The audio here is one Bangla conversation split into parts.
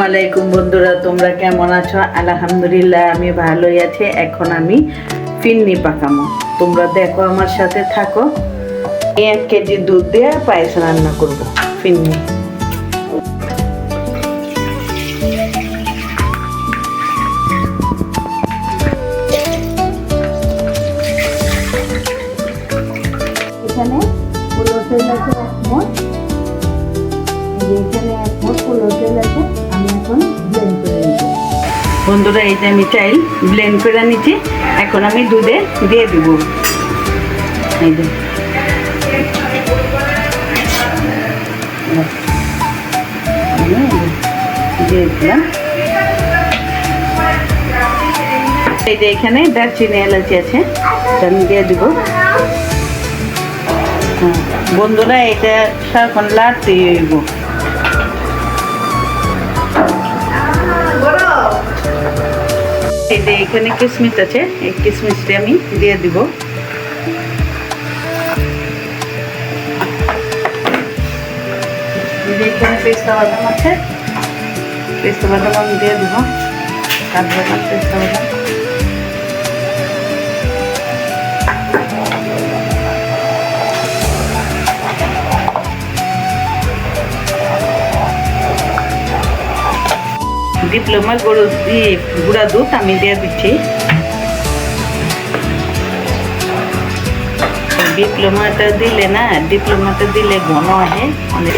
আলাইকুম বন্ধুরা, তোমরা কেমন আছো? আলহামদুলিল্লাহ আমি ভালোই আছি। এখন আমি ফিন্নি পাকামো, তোমরা দেখো আমার সাথে থাকো। 1 কেজি দুধ দিয়ে পায়েস রান্না করব। ফিন্নি এখানে পুরো তেল আছে 1 মোট, এখানে 1 মোট পুরো তেল আছে। আমি এখন ব্লেন্ড করে নিব। বন্ধুরা, এই যে আমি চাইল ব্লেন্ড করে নিচ্ছি। এখন আমি দুধে দিয়ে দিব। এই যে দিয়ে দিলাম। এই যে এখানে দারচিনি এলাচি আছে, আমি দিয়ে দিব। বন্ধুরা, এটা সারাক্ষণ লাড়তে হইব। এই যে এখানে কিশমিশ আছে, এই কিশমিশটা আমি দিয়ে দিব। এখানে পেস্তা বাদাম আছে, পেস্তা বাদাম আমি দিয়ে দিব। কাজু বাদাম, পেস্তা বাদাম, ডিপ্লোমা গুঁড়া দুধ আমি দিয়ে দিচ্ছি। ডিপ্লোমাটা দিলে ঘন হয় অনেক।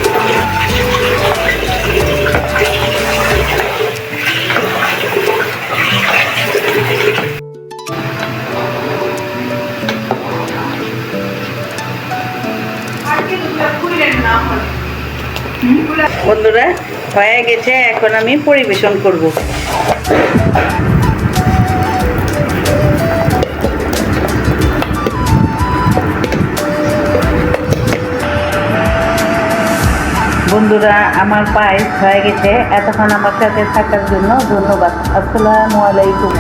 বন্ধুরা, হয়ে গেছে, এখন আমি পরিবেশন করব। বন্ধুরা, আমার পায়েস হয়ে গেছে। এতক্ষণ আমার সাথে থাকার জন্য ধন্যবাদ। আসসালামু আলাইকুম।